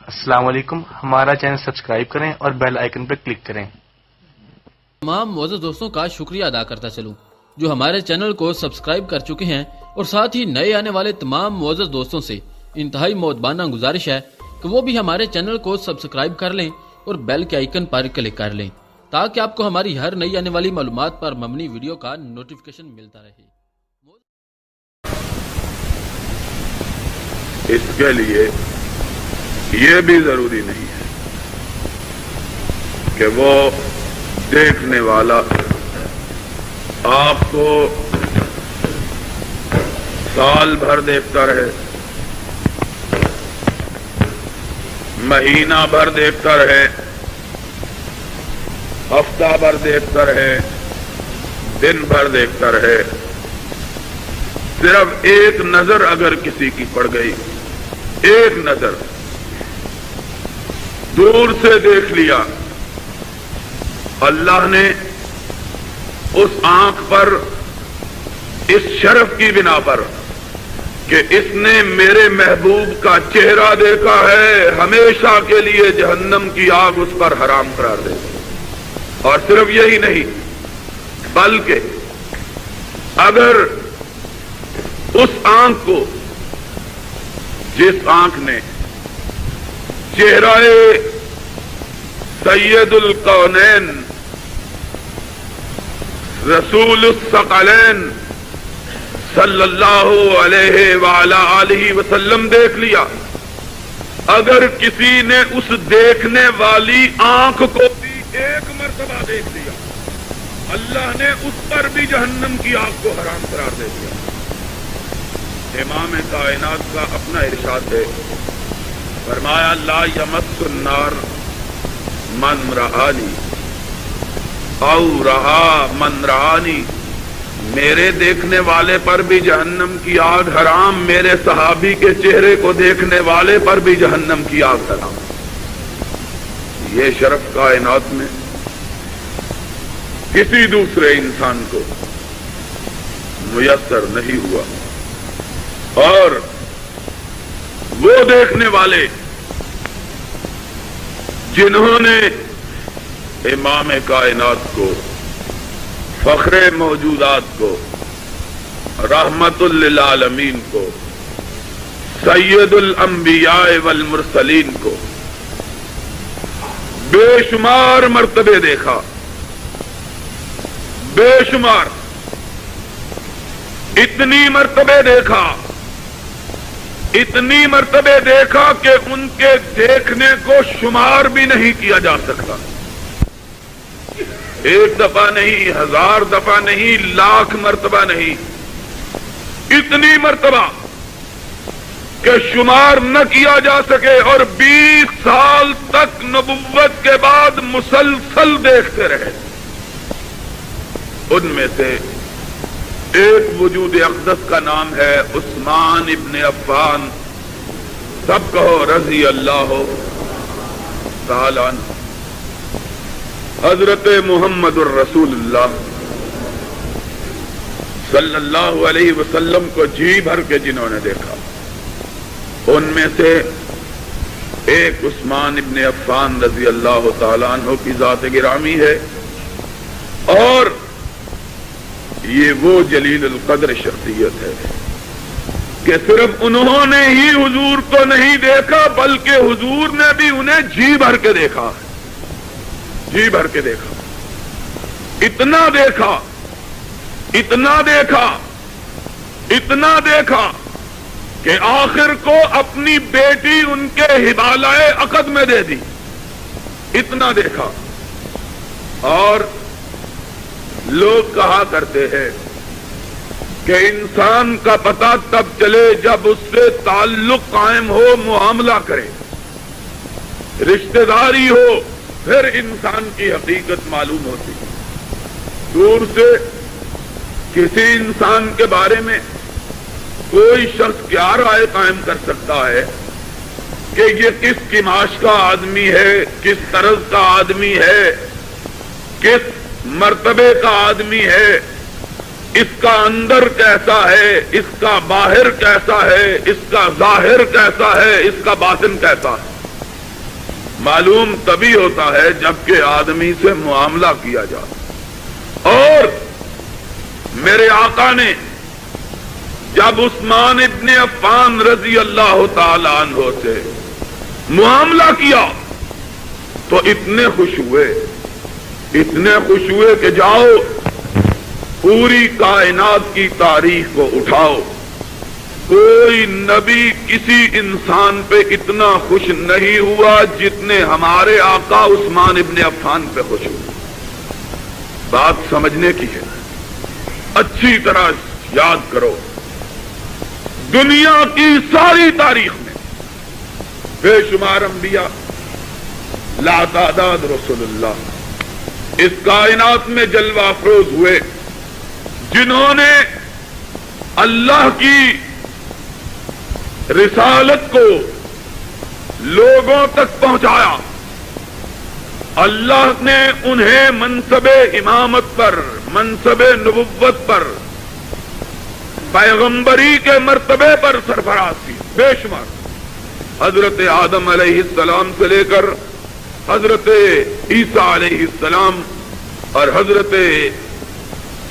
السلام علیکم، ہمارا چینل سبسکرائب کریں اور بیل آئیکن پر کلک کریں۔ تمام معزز دوستوں کا شکریہ ادا کرتا چلوں جو ہمارے چینل کو سبسکرائب کر چکے ہیں، اور ساتھ ہی نئے آنے والے تمام معزز دوستوں سے انتہائی مؤدبانہ گزارش ہے کہ وہ بھی ہمارے چینل کو سبسکرائب کر لیں اور بیل کے آئیکن پر کلک کر لیں تاکہ آپ کو ہماری ہر نئی آنے والی معلومات پر مبنی ویڈیو کا نوٹیفیکیشن ملتا رہے۔ اس کے لیے یہ بھی ضروری نہیں ہے کہ وہ دیکھنے والا آپ کو سال بھر دیکھتا رہے، مہینہ بھر دیکھتا رہے، ہفتہ بھر دیکھتا رہے، دن بھر دیکھتا رہے۔ صرف ایک نظر اگر کسی کی پڑ گئی، ایک نظر دور سے دیکھ لیا، اللہ نے اس آنکھ پر اس شرف کی بنا پر کہ اس نے میرے محبوب کا چہرہ دیکھا ہے، ہمیشہ کے لیے جہنم کی آگ اس پر حرام قرار دے۔ اور صرف یہی نہیں بلکہ اگر اس آنکھ کو، جس آنکھ نے چہرہ سید الکونین رسول الثقلین صلی اللہ علیہ وعلی آلہ وسلم دیکھ لیا، اگر کسی نے اس دیکھنے والی آنکھ کو بھی ایک مرتبہ دیکھ لیا، اللہ نے اس پر بھی جہنم کی آگ کو حرام قرار دے دیا۔ امام کائنات کا اپنا ارشاد ہے، فرمایا لا یمس النار من رآنی او رہا من رآنی، میرے دیکھنے والے پر بھی جہنم کی آگ حرام، میرے صحابی کے چہرے کو دیکھنے والے پر بھی جہنم کی آگ حرام۔ یہ شرف کائنات میں کسی دوسرے انسان کو میسر نہیں ہوا۔ اور وہ دیکھنے والے جنہوں نے امام کائنات کو، فخر موجودات کو، رحمت للعالمین کو، سید الانبیاء والمرسلین کو بے شمار مرتبے دیکھا، بے شمار، اتنی مرتبے دیکھا، اتنی مرتبے دیکھا کہ ان کے دیکھنے کو شمار بھی نہیں کیا جا سکتا۔ ایک دفعہ نہیں، ہزار دفعہ نہیں، لاکھ مرتبہ نہیں، اتنی مرتبہ کہ شمار نہ کیا جا سکے، اور 20 سال تک نبوت کے بعد مسلسل دیکھتے رہے۔ ان میں سے ایک وجود اقدس کا نام ہے عثمان ابن عفان، سب کہو رضی اللہ تعالی عنہ۔ حضرت محمد الرسول اللہ صلی اللہ علیہ وسلم کو جی بھر کے جنہوں نے دیکھا، ان میں سے ایک عثمان ابن عفان رضی اللہ تعالی عنہ کی ذات گرامی ہے، اور یہ وہ جلیل القدر شخصیت ہے کہ صرف انہوں نے ہی حضور کو نہیں دیکھا بلکہ حضور نے بھی انہیں جی بھر کے دیکھا، جی بھر کے دیکھا، اتنا دیکھا، اتنا دیکھا، اتنا دیکھا کہ آخر کو اپنی بیٹی ان کے حبالۂ عقد میں دے دی، اتنا دیکھا۔ اور لوگ کہا کرتے ہیں کہ انسان کا پتہ تب چلے جب اس سے تعلق قائم ہو، معاملہ کرے، رشتہ داری ہو، پھر انسان کی حقیقت معلوم ہوتی۔ دور سے کسی انسان کے بارے میں کوئی شخص کیا رائے قائم کر سکتا ہے کہ یہ کس قماش کا آدمی ہے، کس طرز کا آدمی ہے، کس مرتبے کا آدمی ہے، اس کا اندر کیسا ہے، اس کا باہر کیسا ہے، اس کا ظاہر کیسا ہے، اس کا باطن کیسا ہے۔ معلوم تبھی ہوتا ہے جبکہ آدمی سے معاملہ کیا جائے. اور میرے آقا نے جب عثمان ابن عفان رضی اللہ تعالی عنہ سے معاملہ کیا تو اتنے خوش ہوئے کہ جاؤ پوری کائنات کی تاریخ کو اٹھاؤ، کوئی نبی کسی انسان پہ اتنا خوش نہیں ہوا جتنے ہمارے آقا عثمان ابن عفان پہ خوش ہوئے. بات سمجھنے کی ہے، اچھی طرح یاد کرو. دنیا کی ساری تاریخ میں بے شمار انبیاء، لا تعداد رسول اللہ اس کائنات میں جلوہ افروز ہوئے جنہوں نے اللہ کی رسالت کو لوگوں تک پہنچایا. اللہ نے انہیں منصب امامت پر، منصب نبوت پر، پیغمبری کے مرتبے پر سرفراز کی. بے شمار حضرت آدم علیہ السلام سے لے کر حضرت عیسیٰ علیہ السلام اور حضرت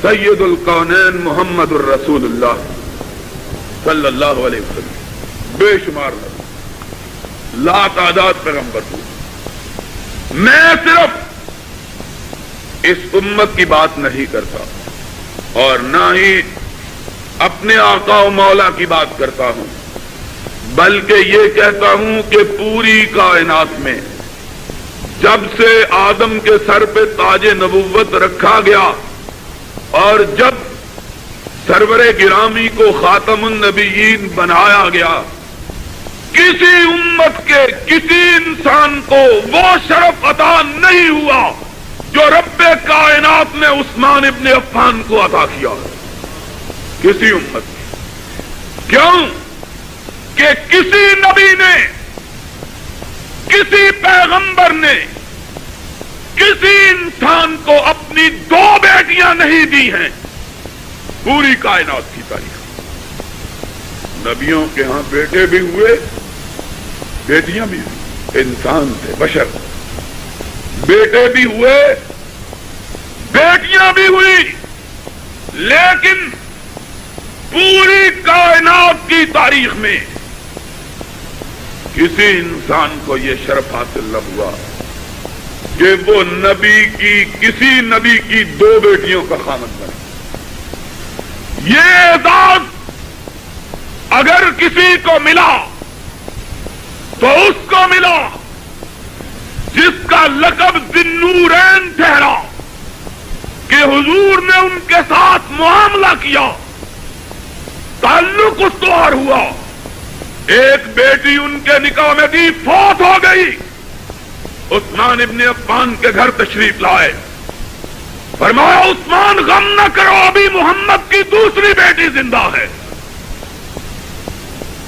سید الکونین محمد الرسول اللہ صلی اللہ علیہ وسلم، بے شمار لا تعداد پیغمبر ہوں. میں صرف اس امت کی بات نہیں کرتا اور نہ ہی اپنے آقا و مولا کی بات کرتا ہوں، بلکہ یہ کہتا ہوں کہ پوری کائنات میں جب سے آدم کے سر پہ تاج نبوت رکھا گیا اور جب سرور گرامی کو خاتم النبیین بنایا گیا، کسی امت کے کسی انسان کو وہ شرف عطا نہیں ہوا جو رب کائنات نے عثمان ابن عفان کو عطا کیا. کسی امت کی. کیوں کہ کسی نبی نے، کسی پیغمبر نے کسی انسان کو اپنی 2 بیٹیاں نہیں دی ہیں. پوری کائنات کی تاریخ نبیوں کے ہاں بیٹے بھی ہوئے، بیٹیاں بھی ہوئی، انسان تھے، بشر، بیٹے بھی ہوئے، بیٹیاں بھی ہوئی، لیکن پوری کائنات کی تاریخ میں کسی انسان کو یہ شرف حاصل نہ ہوا کہ وہ کسی نبی کی 2 بیٹیوں کا خامند بنے. یہ اعزاز اگر کسی کو ملا تو اس کو ملا جس کا لقب ذی-النورین ٹھہرا کہ حضور نے ان کے ساتھ معاملہ کیا، تعلق استوار ہوا. ایک بیٹی ان کے نکاح میں دی، فوت ہو گئی. عثمان ابن عفان کے گھر تشریف لائے، فرمایا عثمان غم نہ کرو، ابھی محمد کی دوسری بیٹی زندہ ہے.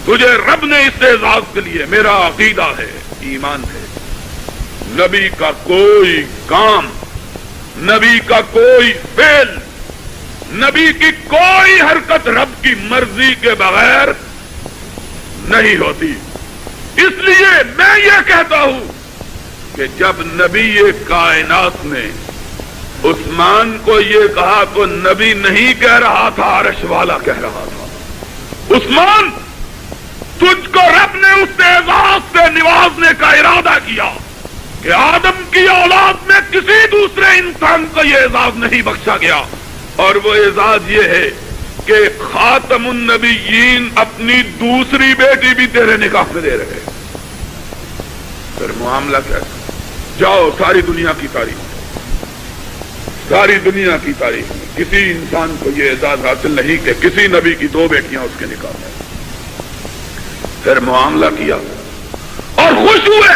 تجھے رب نے اس اعزاز کے لیے، میرا عقیدہ ہے، ایمان ہے، نبی کا کوئی کام، نبی کا کوئی فعل، نبی کی کوئی حرکت رب کی مرضی کے بغیر نہیں ہوتی. اس لیے میں یہ کہتا ہوں کہ جب نبی کائنات نے عثمان کو یہ کہا تو نبی نہیں کہہ رہا تھا، عرش والا کہہ رہا تھا، عثمان تجھ کو رب نے اس اعزاز سے نوازنے کا ارادہ کیا کہ آدم کی اولاد میں کسی دوسرے انسان کو یہ اعزاز نہیں بخشا گیا. اور وہ اعزاز یہ ہے کہ خاتم النبیین اپنی دوسری بیٹی بھی تیرے نکاح میں دے رہے. پھر معاملہ کیا؟ جاؤ ساری دنیا کی تاریخ، ساری دنیا کی تاریخ میں کسی انسان کو یہ اعزاز حاصل نہیں کہ کسی نبی کی 2 بیٹیاں اس کے نکاح میں. پھر معاملہ کیا اور خوش ہوئے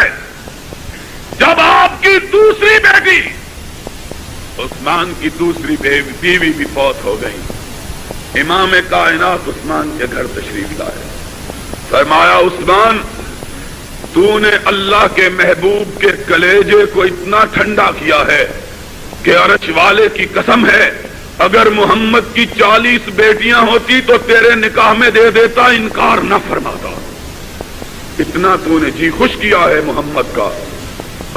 جب آپ کی دوسری بیٹی، عثمان کی دوسری بیوی بھی فوت ہو گئی. امام کائنات عثمان کے گھر تشریف لائے، فرمایا عثمان تو نے اللہ کے محبوب کے کلیجے کو اتنا ٹھنڈا کیا ہے کہ عرش والے کی قسم ہے اگر محمد کی 40 بیٹیاں ہوتی تو تیرے نکاح میں دے دیتا، انکار نہ فرماتا. اتنا تو نے جی خوش کیا ہے محمد کا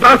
10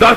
10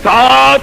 7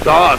7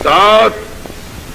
7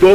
2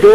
2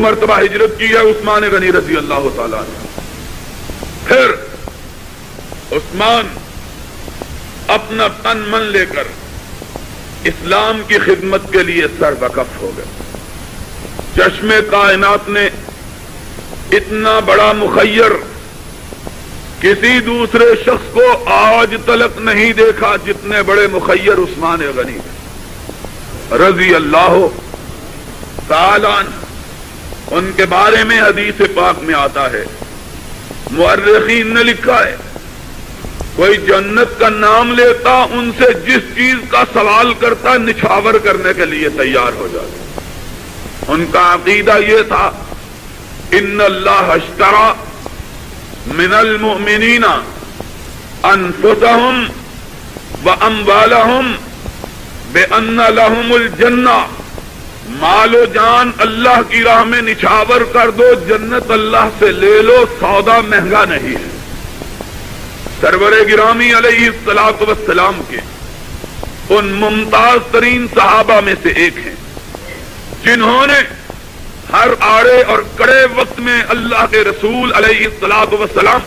مرتبہ ہجرت کی ہے عثمان غنی رضی اللہ تعالیٰ نے. پھر عثمان اپنا تن من لے کر اسلام کی خدمت کے لیے سر وقف ہو گئے. چشم کائنات نے اتنا بڑا مخیر کسی دوسرے شخص کو آج تلک نہیں دیکھا جتنے بڑے مخیر عثمان غنی رضی اللہ تعالی عنہ. ان کے بارے میں حدیث پاک میں آتا ہے، مؤرخین نے لکھا ہے کوئی جنت کا نام لیتا ان سے جس چیز کا سوال کرتا نچھاور کرنے کے لیے تیار ہو جاتا. ان کا عقیدہ یہ تھا ان اللہ اشترى من المؤمنین انفسهم واموالهم بان لهم الجنہ. مال و جان اللہ کی راہ میں نچھاور کر دو، جنت اللہ سے لے لو، سودا مہنگا نہیں ہے. سرور گرامی علیہ الصلوۃ والسلام کے ان ممتاز ترین صحابہ میں سے ایک ہیں جنہوں نے ہر آڑے اور کڑے وقت میں اللہ کے رسول علیہ الصلوۃ والسلام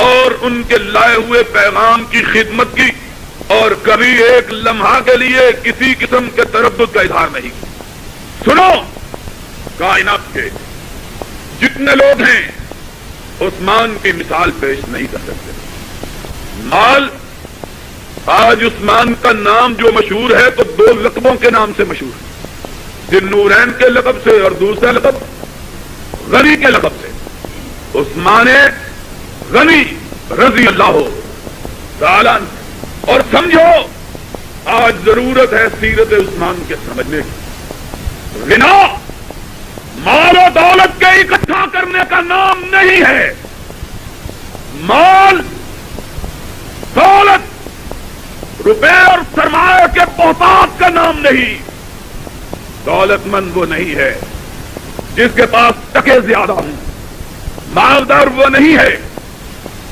اور ان کے لائے ہوئے پیغام کی خدمت کی، اور کبھی ایک لمحہ کے لیے کسی قسم کے تردد کا اظہار نہیں کیا. سنو، کائنات کے جتنے لوگ ہیں عثمان کی مثال پیش نہیں کر سکتے. مال آج عثمان کا نام جو مشہور ہے تو 2 لقبوں کے نام سے مشہور ہے، ذی نورین کے لقب سے اور دوسرا لقب غنی کے لقب سے. عثمان غنی رضی اللہ تعالی عنہ. اور سمجھو آج ضرورت ہے سیرت عثمان کے سمجھنے کی. غنا مال و دولت کے اکٹھا کرنے کا نام نہیں ہے. مال دولت روپے اور سرمایہ کے بہتات کا نام نہیں. دولت مند وہ نہیں ہے جس کے پاس ٹکے زیادہ ہوں، مالدار وہ نہیں ہے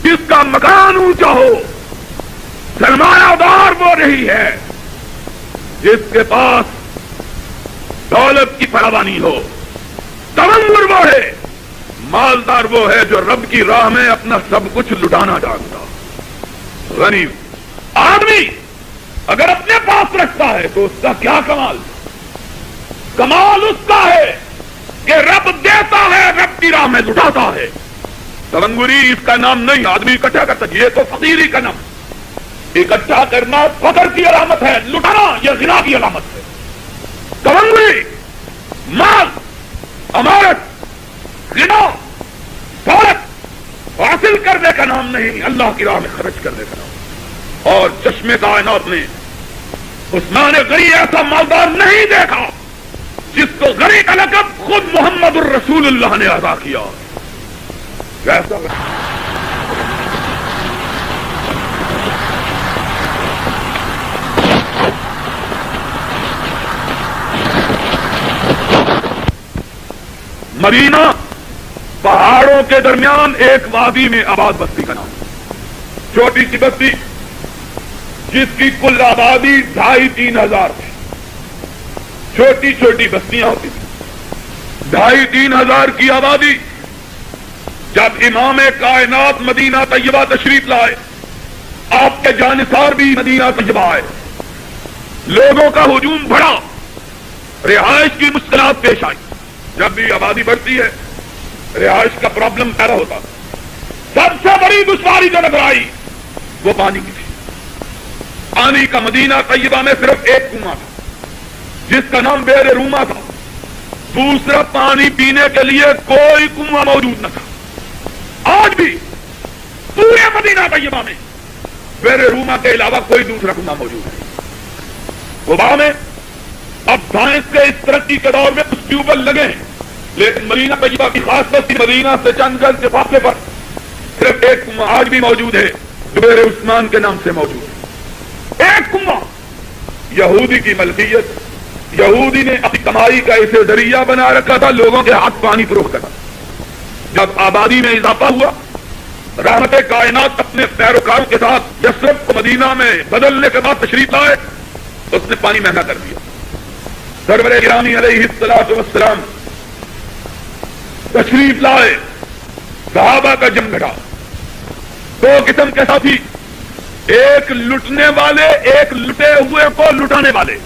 جس کا مکان اونچا ہو، سرمایہ دار وہ نہیں ہے جس کے پاس دولت کی فراوانی ہو. تمنگر وہ ہے، مالدار وہ ہے جو رب کی راہ میں اپنا سب کچھ لٹانا جانتا. غنی آدمی اگر اپنے پاس رکھتا ہے تو اس کا کیا کمال؟ کمال اس کا ہے کہ رب دیتا ہے، رب کی راہ میں لٹاتا ہے. تمنگری اس کا نام نہیں آدمی اکٹھا کرتا، یہ تو فقیری کا نام. اکٹھا کرنا فقر کی علامت ہے، لٹانا یہ غنا کی علامت ہے. تمنگری مال امارت غنا دولت حاصل کرنے کا نام نہیں، اللہ کی راہ میں خرچ کرنے کا نام. اور چشم کائنات نے عثمان غنی ایسا مالدار نہیں دیکھا جس کو غنی کا لقب خود محمد الرسول اللہ نے ادا کیا. کیسا مدینہ پہاڑوں کے درمیان ایک وادی میں آباد بستی کا نام، چھوٹی سی بستی جس کی کل آبادی 2500-3000 ہزار تھی. چھوٹی چھوٹی بستیاں ہوتی تھیں، 2500-3000 ہزار کی آبادی. جب امام کائنات مدینہ طیبہ تشریف لائے، آپ کے جانثار بھی مدینہ طیبہ آئے، لوگوں کا ہجوم بڑھا، رہائش کی مشکلات پیش آئی. جب بھی آبادی بڑھتی ہے رہائش کا پرابلم پیدا ہوتا. سب سے بڑی دشواری جو نظر آئی وہ پانی کی تھی. پانی کا مدینہ طیبہ میں صرف ایک کنواں تھا جس کا نام بئر روما تھا. دوسرا پانی پینے کے لیے کوئی کنواں موجود نہ تھا. آج بھی پورے مدینہ طیبہ میں بئر روما کے علاوہ کوئی دوسرا کنواں موجود نہیں. قباء میں اب سائنس کے اس ترقی کے دور میں کچھ ٹیوبویل لگے ہیں، لیکن مدینہ طیبہ کی خاص بستی مدینہ سے چند گز کے فاصلے پر صرف ایک کنواں آج بھی موجود ہے جو بئر عثمان کے نام سے موجود ہے. ایک کنواں یہودی کی ملکیت، یہودی نے اپنی کمائی کا اسے ذریعہ بنا رکھا تھا لوگوں کے ہاتھ پانی فروخت کرنا. جب آبادی میں اضافہ ہوا، رحمت کائنات اپنے پیروکاروں کے ساتھ یثرب کو مدینہ میں بدلنے کے بعد تشریف لائے، اس نے پانی مہنگا کر دیا. سرور گرامی علیہ الصلوۃ والسلام تشریف لائے، صحابہ کا جم گھٹا، دو قسم کے ساتھی، ایک لٹنے والے، ایک لٹے ہوئے کو لٹانے والے،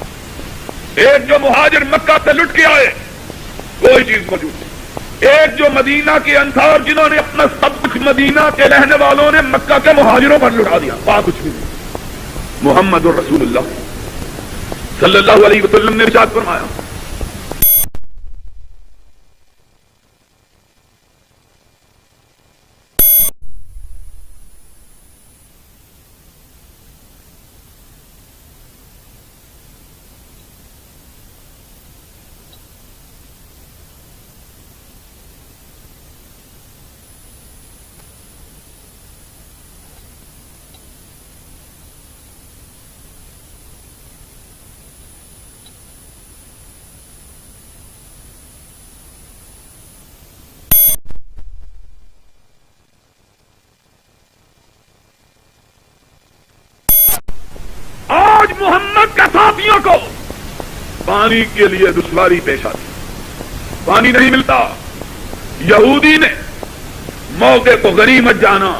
ایک جو مہاجر مکہ سے لٹ کے آئے کوئی چیز موجود نہیں، ایک جو مدینہ کے انصار جنہوں نے اپنا سب کچھ مدینہ کے رہنے والوں نے مکہ کے مہاجروں پر لٹا دیا، وہاں کچھ بھی نہیں۔ محمد رسول اللہ صلی اللہ علیہ وسلم نے ارشاد فرمایا، آج محمد کے ساتھیوں کو پانی کے لیے دشواری پیش آتی، پانی نہیں ملتا، یہودی نے موقع کو غنیمت جانا،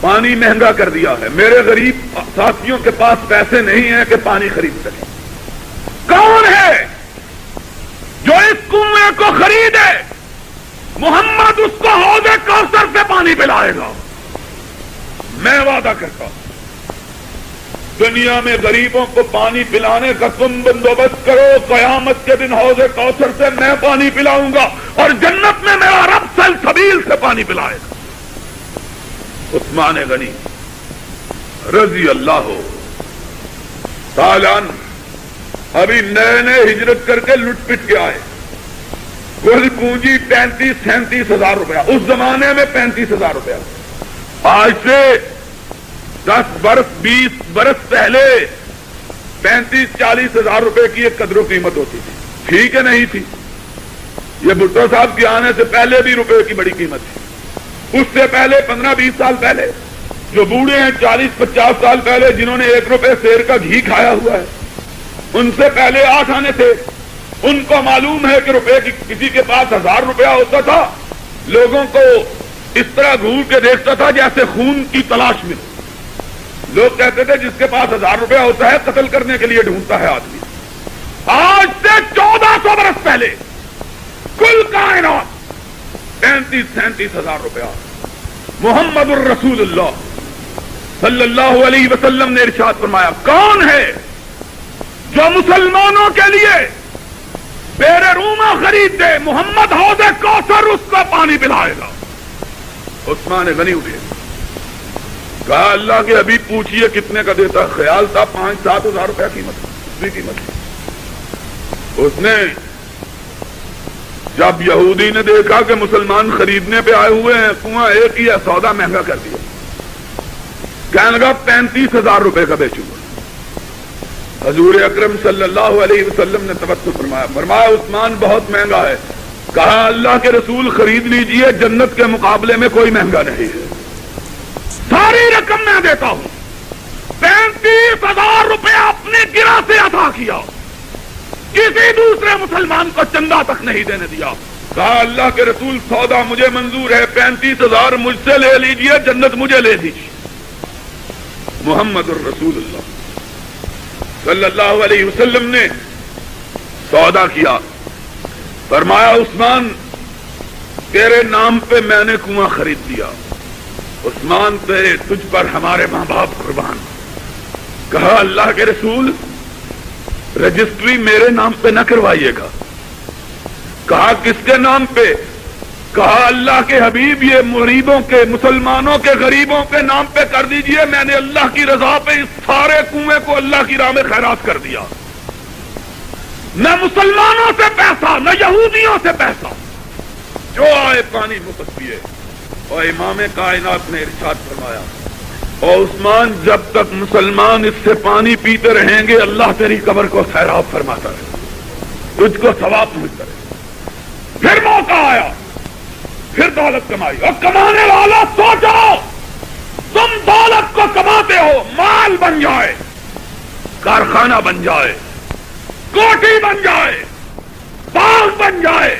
پانی مہنگا کر دیا ہے، میرے غریب ساتھیوں کے پاس پیسے نہیں ہیں کہ پانی خرید سکیں۔ کون ہے جو اس کنویں کو خریدے؟ محمد اس کو حوض کوثر سے پانی پلائے گا، میں وعدہ کرتا ہوں۔ دنیا میں غریبوں کو پانی پلانے کا تم بندوبست کرو، قیامت کے دن حوض کوثر سے میں پانی پلاؤں گا، اور جنت میں میرا رب سلسبیل سے پانی پلائے گا۔ عثمان غنی رضی اللہ تعالی عنہ ابھی نئے نئے ہجرت کر کے لٹ پٹ کے آئے، کل پونجی 35-37 ہزار روپیہ، اس زمانے میں 35 ہزار روپیہ، آج سے 10 برس 20 برس پہلے 35-40 ہزار روپے کی ایک قدر و قیمت ہوتی تھی، ٹھیک ہے نہیں تھی؟ یہ بھٹو صاحب کے آنے سے پہلے بھی روپے کی بڑی قیمت تھی، اس سے پہلے 15-20 سال پہلے جو بوڑھے ہیں 40-50 سال پہلے جنہوں نے 1 روپے سیر کا گھی کھایا ہوا ہے، ان سے پہلے 8 آنے تھے، ان کو معلوم ہے کہ روپے کی کسی کے پاس 1000 روپیہ ہوتا تھا، لوگوں کو اس طرح گھور کے دیکھتا تھا جیسے خون کی تلاش میں، لوگ کہتے تھے جس کے پاس 1000 روپیہ ہوتا ہے قتل کرنے کے لیے ڈھونڈتا ہے آدمی۔ آج سے 1400 برس پہلے کل کائنات 35-37 ہزار روپیہ۔ محمد الرسول اللہ صلی اللہ علیہ وسلم نے ارشاد فرمایا، کون ہے جو مسلمانوں کے لیے بیرے روما خرید دے؟ محمد حوض کوثر اس کو پانی پلائے گا۔ عثمان غنی اٹھے، کہا اللہ کے حبیب پوچھئے کتنے کا دیتا؟ خیال تھا 5-7 ہزار روپیہ قیمت۔ اس نے جب یہودی نے دیکھا کہ مسلمان خریدنے پہ آئے ہوئے ہیں، کنواں ایک ہی ہے، سودا مہنگا کر دیا، کہنے لگا 35 ہزار روپے کا بیچوں گا۔ حضور اکرم صلی اللہ علیہ وسلم نے تبسم فرمایا عثمان بہت مہنگا ہے۔ کہا اللہ کے رسول خرید لیجئے، جنت کے مقابلے میں کوئی مہنگا نہیں ہے، ساری رقم میں دیتا ہوں۔ 35 ہزار روپے اپنے گرہ سے ادا کیا، کسی دوسرے مسلمان کو چندہ تک نہیں دینے دیا۔ کہا اللہ کے رسول سودا مجھے منظور ہے، 35 ہزار مجھ سے لے لیجئے، جنت مجھے لے دیجئے۔ محمد الرسول اللہ صلی اللہ علیہ وسلم نے سودا کیا، فرمایا عثمان تیرے نام پہ میں نے کنواں خرید دیا، عثمان تجھ پر ہمارے ماں باپ قربان۔ کہا اللہ کے رسول رجسٹری میرے نام پہ نہ کروائیے گا۔ کہا کس کے نام پہ؟ کہا اللہ کے حبیب یہ غریبوں کے، مسلمانوں کے غریبوں کے نام پہ کر دیجئے، میں نے اللہ کی رضا پہ اس سارے کنویں کو اللہ کی راہ میں خیرات کر دیا، نہ مسلمانوں سے پیسہ نہ یہودیوں سے پیسہ، جو آئے پانی مفت پیے۔ اور امام کائنات نے ارشاد فرمایا، اور عثمان جب تک مسلمان اس سے پانی پیتے رہیں گے اللہ تیری قبر کو سیراب فرماتا رہے، تجھ کو ثواب پہنچتا رہے۔ پھر موقع آیا، پھر دولت کمائی، اور کمانے والا سوچو تم دولت کو کماتے ہو، مال بن جائے، کارخانہ بن جائے، کوٹھی بن جائے، باغ بن جائے،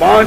5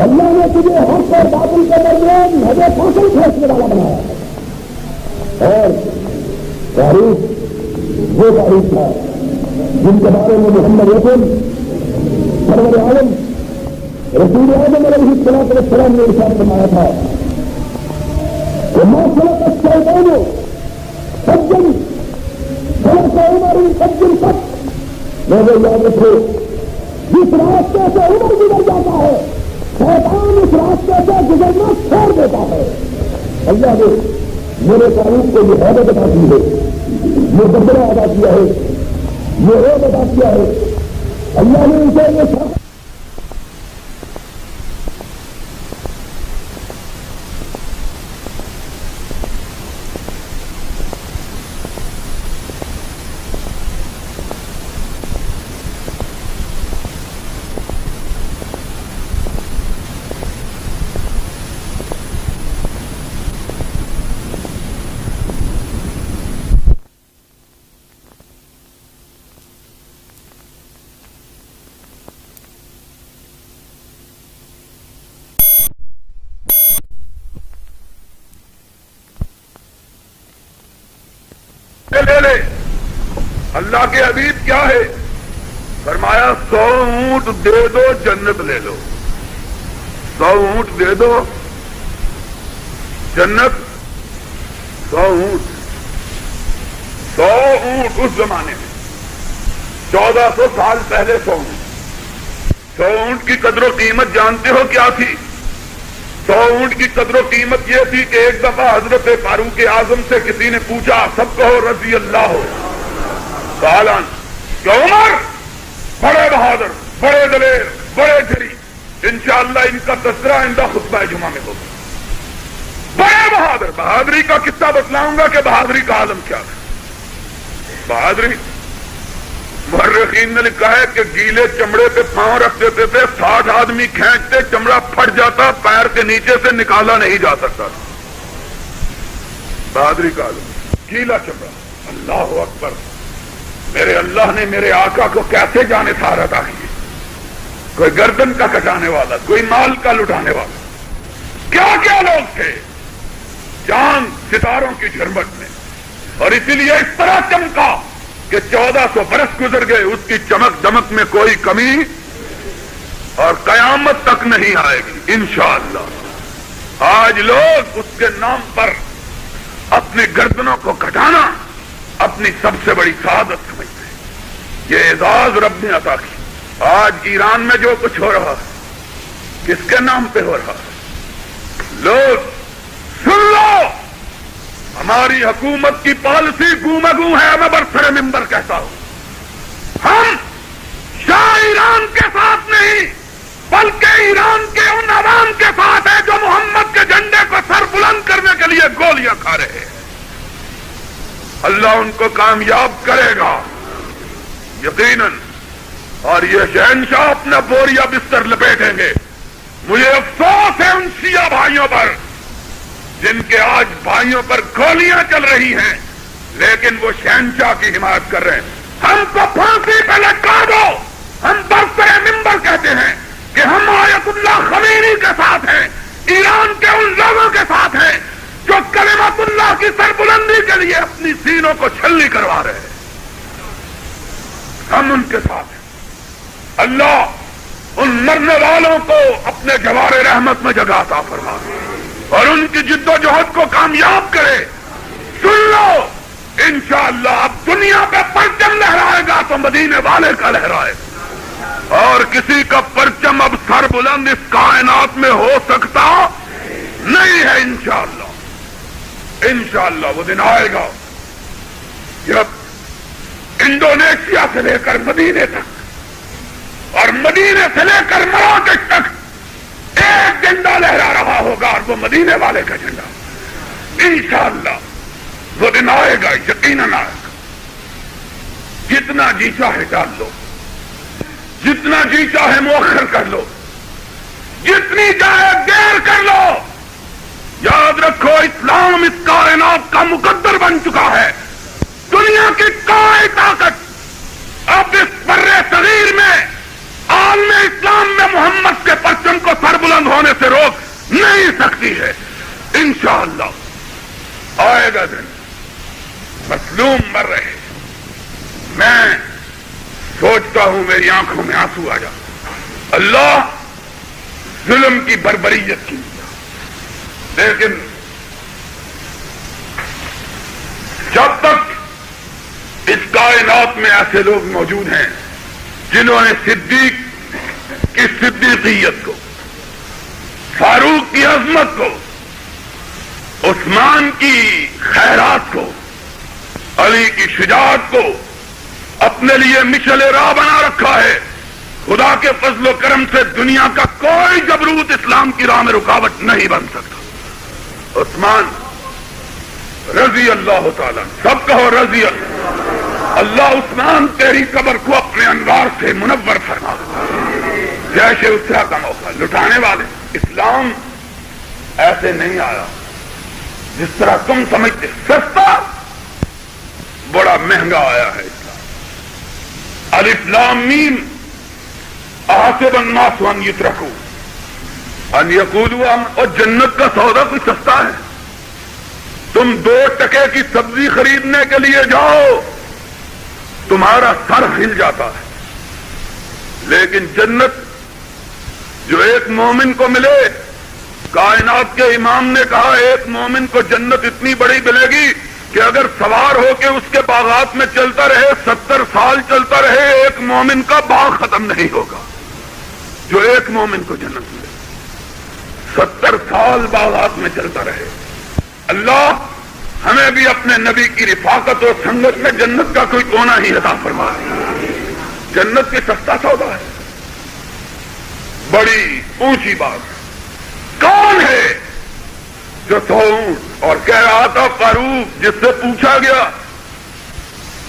اللہ نے تجھے حق اور باطل کے درمیان حد فاصل فیصلے والا بنایا ہے. اور تاریخ وہ تاریخ تھا جن کے بارے میں محمد رسول سرور عالم رسول اعظم علیہ السلام نے ارشاد فرمایا تھا کہ ما سلک الشیطان سجن سلک عمر سجن سب. لوگوں یاد رکھو جس راستے سے عمر گزر جاتا ہے شیطان اس راستے سے گزرنا چھوڑ دیتا ہے. اللہ نے میرے تعلق کو یہ حیرت ادا کی ہے, یہ بدلہ ادا کیا ہے, یہ روز ادا کیا ہے. اللہ نے اسے یہ لے لے. اللہ کے حبیب کیا ہے فرمایا 100 اونٹ دے دو جنت لے لو. 100 اونٹ دے دو جنت. 100 اونٹ 100 اونٹ اس زمانے میں 1400 سال پہلے 100 اونٹ. 100 اونٹ کی قدر و قیمت جانتے ہو کیا تھی؟ 100 اونٹ کی قدر و قیمت یہ تھی کہ ایک دفعہ حضرت فاروق اعظم سے کسی نے پوچھا, سب کہو رضی اللہ ہو, سالان کہ عمر بڑے بہادر, بڑے دلیر, بڑے جری, انشاءاللہ ان کا تذکرہ آئندہ خطبہ جمعہ میں ہوگا. بڑے بہادر, بہادری کا قصہ بتلاؤں گا کہ بہادری کا عالم کیا ہے. بہادری مورخین نے لکھا ہے کہ گیلے چمڑے پہ پاؤں رکھ دیتے تھے, 60 آدمی کھینچتے, چمڑا پھٹ جاتا, پیر کے نیچے سے نکالا نہیں جا سکتا. بہادری کا عالم, گیلا چمڑا. اللہ اکبر. میرے اللہ نے میرے آقا کو کیسے جانے سار ادا کیے. کوئی گردن کا کٹانے والا, کوئی مال کا لٹانے والا, کیا کیا لوگ تھے. جان ستاروں کی جھرمٹ میں, اور اسی لیے اس طرح چمکا کہ 1400 برس گزر گئے, اس کی چمک دمک میں کوئی کمی اور قیامت تک نہیں آئے گی انشاءاللہ. آج لوگ اس کے نام پر اپنی گردنوں کو کٹانا اپنی سب سے بڑی سعادت سمجھتے ہیں. یہ اعزاز رب نے عطا کی. آج ایران میں جو کچھ ہو رہا ہے کس کے نام پہ ہو رہا ہے؟ لوگ سن لو, ہماری حکومت کی پالیسی گو ہے. میں برسر ممبر کہتا ہوں, ہم شاہ ایران کے ساتھ نہیں بلکہ ایران کے ان عوام کے ساتھ ہیں جو محمد کے جھنڈے کو سر بلند کرنے کے لیے گولیاں کھا رہے ہیں. اللہ ان کو کامیاب کرے گا یقیناً, اور یہ شہنشاہ اپنا بوریا بستر لپیٹیں گے. مجھے افسوس ہے ان شیعہ بھائیوں پر جن کے آج بھائیوں پر گولیاں چل رہی ہیں, لیکن وہ شہنشاہ کی حمایت کر رہے ہیں. ہم کو پھانسی پہ لٹکا دو. ہم برسر ممبر کہتے ہیں کہ ہم آیت اللہ خمینی کے ساتھ ہیں, ایران کے ان لوگوں کے ساتھ ہیں جو کلمت اللہ کی سربلندی کے لیے اپنی سینوں کو چھلنی کروا رہے ہیں. ہم ان کے ساتھ ہیں. اللہ ان مرنے والوں کو اپنے جوار رحمت میں جگہ عطا فرمائے اور ان کی جد و جہد کو کامیاب کرے. سن لو, انشاءاللہ اب دنیا پہ پرچم لہرائے گا تو مدینے والے کا لہرائے, اور کسی کا پرچم اب سر بلند اس کائنات میں ہو سکتا نہیں ہے. انشاءاللہ انشاءاللہ وہ دن آئے گا جب انڈونیشیا سے لے کر مدینے تک اور مدینے سے لے کر مراکش تک ایک جھنڈا لہرا رہا ہوگا, اور وہ مدینے والے کا جھنڈا. انشاءاللہ وہ دن آئے گا, یقیناً آئے گا. جتنا جی چاہے ڈال لو, جتنا جی چاہے مؤخر کر لو, جتنی چاہے دیر کر لو. یاد رکھو اسلام اس کائنات کا مقدر بن چکا ہے. دنیا کی کوئی طاقت اب اس برے صغیر میں عالم اسلام میں محمد کے پرچم کو سر بلند ہونے سے روک نہیں سکتی ہے. انشاءاللہ آئے گا دن مظلوم مر رہے. میں سوچتا ہوں میری آنکھوں میں آنسو آ جاتا. اللہ ظلم کی بربریت کی, لیکن جب تک اس کائنات میں ایسے لوگ موجود ہیں جنہوں نے صدیق کی صدیقیت کو, فاروق کی عظمت کو, عثمان کی خیرات کو, علی کی شجاعت کو اپنے لیے مشعل راہ بنا رکھا ہے, خدا کے فضل و کرم سے دنیا کا کوئی جبروت اسلام کی راہ میں رکاوٹ نہیں بن سکتا. عثمان رضی اللہ تعالیٰ, سب کہو رضی اللہ. اللہ عثمان تیری قبر کو اپنے انوار سے منور فرما. جیسے اسرا کا موقع لٹانے والے. اسلام ایسے نہیں آیا جس طرح تم سمجھتے, سستا بڑا مہنگا آیا ہے اسلام. الف لام میم احسب الناس ان یترکوا ان یقولوا, اور جنت کا سودا کوئی سستا ہے؟ تم 2 ٹکے کی سبزی خریدنے کے لیے جاؤ تمہارا سر ہل جاتا ہے, لیکن جنت جو ایک مومن کو ملے, کائنات کے امام نے کہا ایک مومن کو جنت اتنی بڑی ملے گی کہ اگر سوار ہو کے اس کے باغات میں چلتا رہے 70 سال چلتا رہے, ایک مومن کا باغ ختم نہیں ہوگا. جو ایک مومن کو جنت ملے 70 سال باغات میں چلتا رہے. اللہ ہمیں بھی اپنے نبی کی رفاقت اور سنگت میں جنت کا کوئی کونا ہی عطا فرمائے. جنت کی سستا سودا ہے. بڑی اونچی بات. کون ہے جو 100 اونٹ, اور کہہ رہا تھا فاروق جس سے پوچھا گیا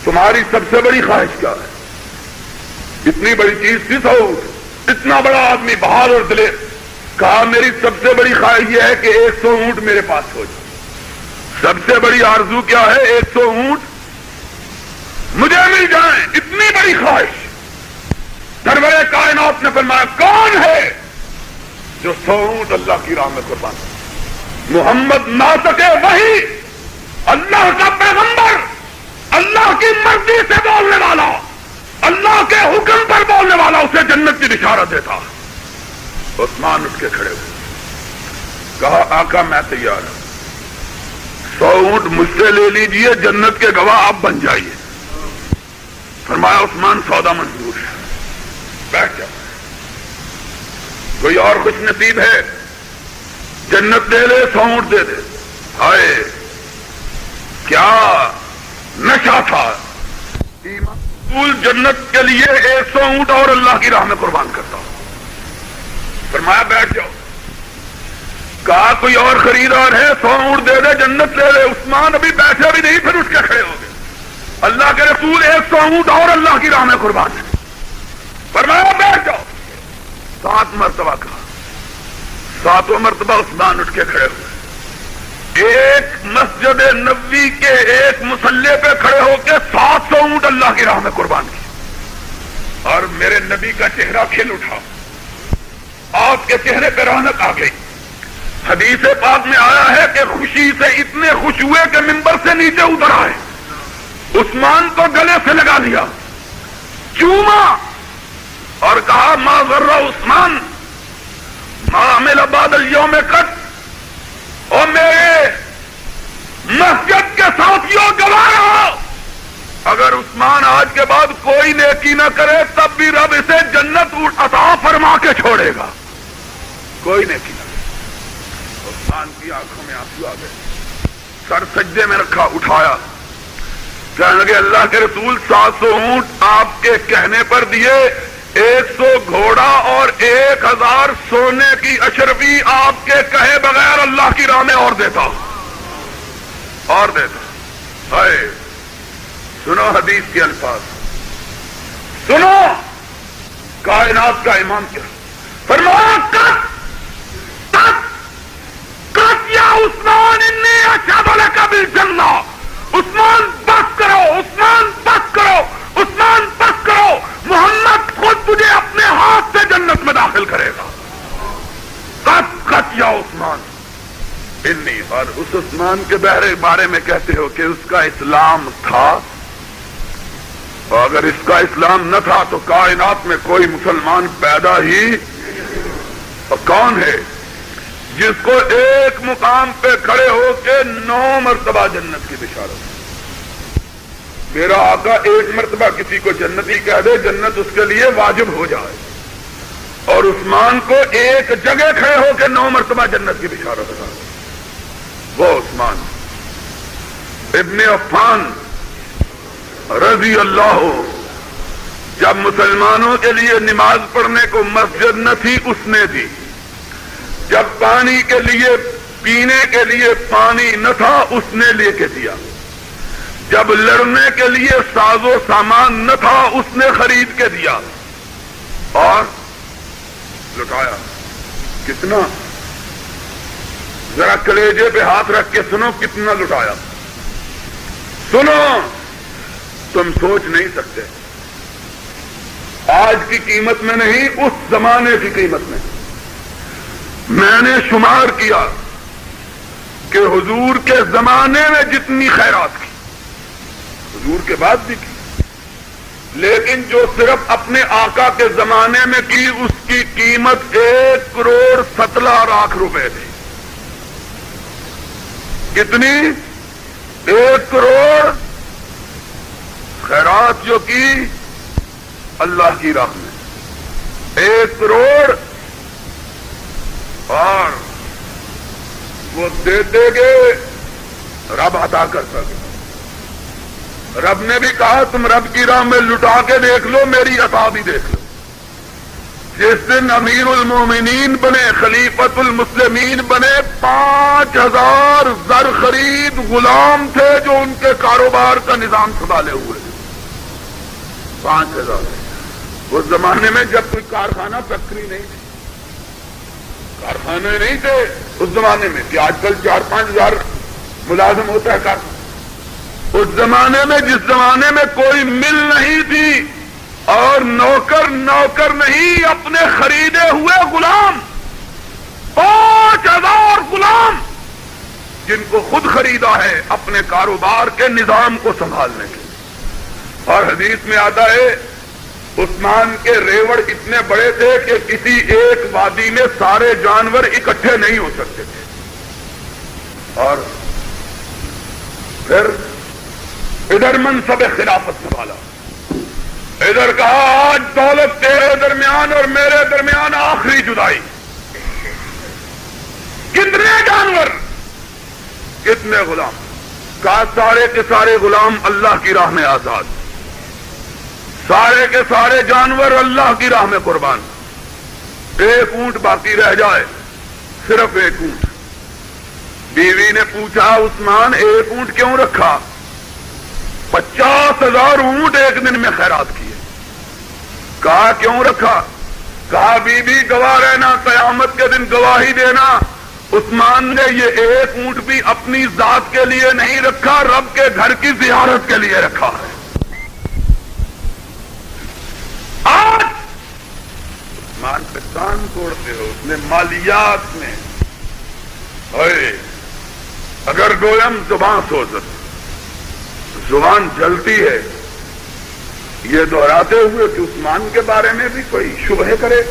تمہاری سب سے بڑی خواہش کیا ہے؟ اتنی بڑی چیز تھی 100 اونٹ. اتنا بڑا آدمی بہادر اور دلیر, کہا میری سب سے بڑی خواہش یہ ہے کہ 100 اونٹ میرے پاس ہو جائے. سب سے بڑی آرزو کیا ہے؟ 100 اونٹ مجھے مل جائیں. اتنی بڑی خواہش. سرور کائنات نے فرمایا کون ہے جو 100 اونٹ اللہ کی راہ میں قربان کرے؟ محمد نہ سکے وہی, اللہ کا پیغمبر, اللہ کی مرضی سے بولنے والا, اللہ کے حکم پر بولنے والا اسے جنت کی بشارت دیتا. عثمان اٹھ کے کھڑے ہوئے, کہا آقا میں تیار ہوں, 100 اونٹ مجھ سے لے لیجئے, جنت کے گواہ آپ بن جائیے. فرمایا عثمان سودا منظور ہے, بیٹھ جاؤ. کوئی اور خوش نصیب ہے جنت دے لے 100 اونٹ دے دے. ہائے کیا نشہ تھا. جنت کے لیے 100 اونٹ اور اللہ کی راہ میں قربان کرتا ہوں. فرمایا بیٹھ جاؤ. کہا کوئی اور خریدار ہے 100 اونٹ دے دے, جنت لے لے. عثمان ابھی بیٹھے بھی نہیں, پھر اٹھ کے کھڑے ہو گئے. اللہ کے رسول 100 اونٹ اور اللہ کی راہ میں قربان ہے. فرمایا بیٹھ جاؤ. 7 مرتبہ کہا. 7واں مرتبہ عثمان اٹھ کے کھڑے ہوئے. ایک مسجد نبوی کے ایک مصلی پہ کھڑے ہو کے 700 اونٹ اللہ کی راہ میں قربان کی. اور میرے نبی کا چہرہ کھل اٹھا, آپ کے چہرے پہ رونق آ گئی. حدیث پاک میں آیا ہے کہ خوشی سے اتنے خوش ہوئے کہ ممبر سے نیچے اتر آئے. عثمان کو گلے سے لگا لیا, چوما اور کہا ما ذرہ عثمان ما عمل بعد اليوم قط. اور میرے مسجد کے ساتھیوں گواہ رہو, اگر عثمان آج کے بعد کوئی نیکی نہ کرے تب بھی رب اسے جنت عطا فرما کے چھوڑے گا. کوئی نیکی نہ کرے. عثمان کی آنکھوں میں آنسو آ گئے, سر سجدے میں رکھا, اٹھایا, کہنے لگے اللہ کے رسول 700 اونٹ آپ کے کہنے پر دیے, 100 گھوڑا اور 1000 سونے کی اشرفی آپ کے کہے بغیر اللہ کی راہ میں اور دیتا اور دیتا. ہائے سنو حدیث کے الفاظ, سنو کائنات کا امام کیا فرمایا. یا عثمان انی اشہد لک بالجنہ. عثمان بس کرو, عثمان بس کرو, عثمان بس کرو. محمد خود تجھے اپنے ہاتھ سے داخل کرے گا. قط یا عثمان انی. اور اس عثمان کے بارے میں کہتے ہو کہ اس کا اسلام تھا، اور اگر اس کا اسلام نہ تھا تو کائنات میں کوئی مسلمان پیدا ہی. اور کون ہے جس کو ایک مقام پہ کھڑے ہو کے 9 مرتبہ جنت کی بشارت؟ میرا آقا ایک مرتبہ کسی کو جنتی کہہ دے، جنت اس کے لیے واجب ہو جائے. اور عثمان کو ایک جگہ کھڑے ہو کے 9 مرتبہ جنت کی بشارت ہے. وہ عثمان ابن عفان رضی اللہ ہو، جب مسلمانوں کے لیے نماز پڑھنے کو مسجد نہ تھی اس نے دی، جب پانی کے لیے پینے کے لیے پانی نہ تھا اس نے لے کے دیا، جب لڑنے کے لیے ساز و سامان نہ تھا اس نے خرید کے دیا اور لٹایا. کتنا؟ ذرا کلیجے پہ ہاتھ رکھ کے سنو کتنا لٹایا. سنو، تم سوچ نہیں سکتے. آج کی قیمت میں نہیں، اس زمانے کی قیمت میں. میں نے شمار کیا کہ حضور کے زمانے میں جتنی خیرات کی حضور کے بعد بھی کی، لیکن جو صرف اپنے آقا کے زمانے میں کی اس کی قیمت 1,17,00,000 روپے تھی. کتنی؟ 1 کروڑ. خیرات جو کی اللہ کی راہ میں 1 کروڑ، اور وہ دیتے گئے، رب عطا کرتا گیا. رب نے بھی کہا تم رب کی راہ میں لٹا کے دیکھ لو، میری عطا بھی دیکھ لو. جس دن امیر المومنین بنے، خلیفت المسلمین بنے، 5,000 زر خرید غلام تھے جو ان کے کاروبار کا نظام سنبھالے ہوئے. 5,000. اس زمانے میں جب کوئی کارخانہ فیکٹری نہیں تھی، کارخانے نہیں تھے اس زمانے میں کہ آج کل 4-5 ہزار ملازم ہوتا ہے کارخانہ. اس زمانے میں، جس زمانے میں کوئی مل نہیں تھی اور نوکر نہیں، اپنے خریدے ہوئے غلام، 5,000 غلام جن کو خود خریدا ہے اپنے کاروبار کے نظام کو سنبھالنے کے. اور حدیث میں آتا ہے عثمان کے ریوڑ اتنے بڑے تھے کہ کسی ایک وادی میں سارے جانور اکٹھے نہیں ہو سکتے تھے. اور پھر ادھر منصب خلافت سنبھالا، ادھر کہا آج دولت تیرے درمیان اور میرے درمیان آخری جدائی. کتنے جانور، کتنے غلام؟ کہا سارے کے سارے غلام اللہ کی راہ میں آزاد، سارے کے سارے جانور اللہ کی راہ میں قربان. 1 اونٹ باقی رہ جائے، صرف 1 اونٹ. بیوی نے پوچھا عثمان 1 اونٹ کیوں رکھا؟ 50,000 اونٹ ایک دن میں خیرات کیے. کہا کیوں رکھا؟ کہا بی بی گواہ رہنا، قیامت کے دن گواہی دینا. عثمان نے یہ 1 اونٹ بھی اپنی ذات کے لیے نہیں رکھا، رب کے گھر کی زیارت کے لیے رکھا ہے. آج عثمان پہ کان توڑتے ہو، اس نے مالیات میں اگر گویم زبان سوزت، زبان جلتی ہے. یہ دہراتے ہوئے کہ عثمان کے بارے میں بھی کوئی شبہ کرے،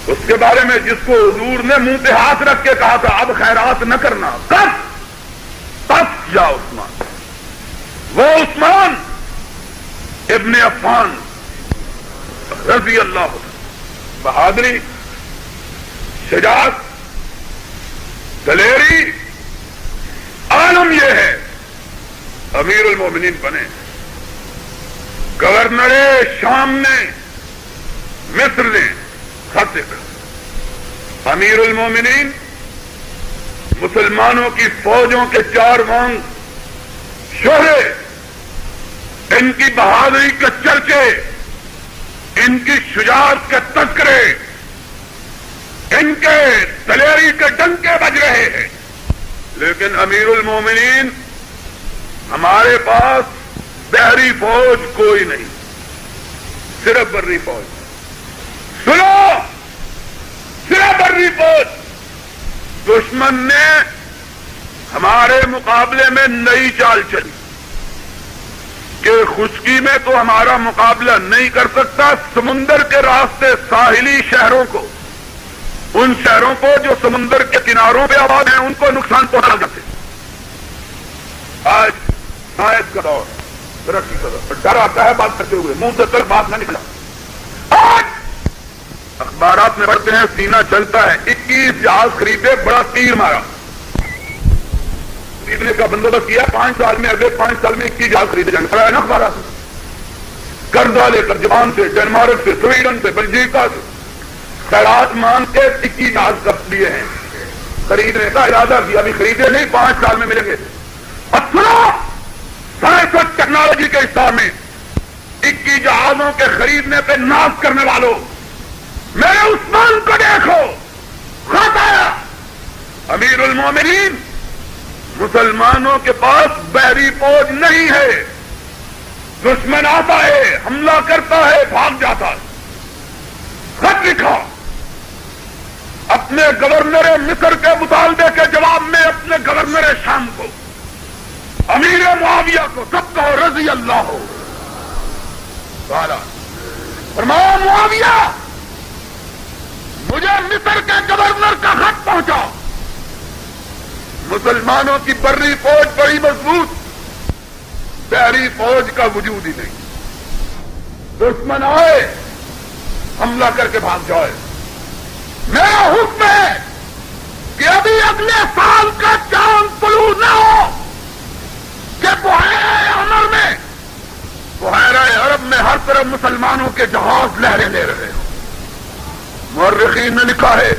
اس کے بارے میں جس کو حضور نے منہ پہ ہاتھ رکھ کے کہا تھا اب خیرات نہ کرنا، تب یا عثمان. وہ عثمان ابن عفان رضی اللہ عنہ، بہادری، شجاعت، دلیری، عالم یہ ہے. امیر المومنین بنے، گورنر شام نے، مصر نے خط لکھا، امیر المومنین مسلمانوں کی فوجوں کے 4 وانگ شہرے، ان کی بہادری کے چرچے، ان کی شجاعت کے تذکرے، ان کے دلیری کے ڈنکے بج رہے ہیں. لیکن امیر المومنین ہمارے پاس بحری فوج کوئی نہیں، صرف بری فوج. سنو، بری پوش دشمن نے ہمارے مقابلے میں نئی چال چلی کہ خشکی میں تو ہمارا مقابلہ نہیں کر سکتا، سمندر کے راستے ساحلی شہروں کو، ان شہروں کو جو سمندر کے کناروں پہ آباد ہیں، ان کو نقصان پہنچا جاتے۔ آج آیت کا دور، ترقی کا دور، ڈر آتا ہے بات کرتے ہوئے، منہ سے تک بات نہ نکلا۔ آج اخبارات میں پڑھتے ہیں سینہ چلتا ہے، 21 جہاز خریدے، بڑا تیر مارا، خریدنے کا بندوبست کیا، 5 سال میں، اگلے 5 سال میں 21 جہاز خریدے جائیں گے، پڑھا ہے نا اخبارات میں؟ قرضہ لے کر جاپان سے، ڈنمارک سے، سویڈن سے، بلجیکا سے خیرات مانگ کے 21 جہاز کب لیے ہیں، خریدنے کا ارادہ کیا، ابھی خریدے نہیں، 5 سال میں ملیں گے۔ اب سنو، سائنس اور ٹیکنالوجی کے حساب میں 21 جہازوں کے خریدنے پہ ناز کرنے والوں، میرے عثمان کو دیکھو، خط آیا، امیر المومنین، مسلمانوں کے پاس بحری فوج نہیں ہے، دشمن آتا ہے، حملہ کرتا ہے، بھاگ جاتا ہے۔ خط لکھا، اپنے گورنر مصر کے مطالبے کے جواب میں اپنے گورنر شام کو، امیر معاویہ کو، سب کو رضی اللہ ہو تعالی، فرمایا معاویہ مجھے مصر کے گورنر کا خط پہنچا، مسلمانوں کی بری فوج بڑی مضبوط، بحری فوج کا وجود ہی نہیں، دشمن آئے حملہ کر کے بھاگ جائے۔ میرا حکم ہے کہ ابھی اگلے سال کا چاند طلوع نہ ہو کہ بحیرہ عمر میں، بحیرہ عرب میں ہر طرف مسلمانوں کے جہاز لہریں لے رہے ہوں۔ مورخین نے لکھا ہے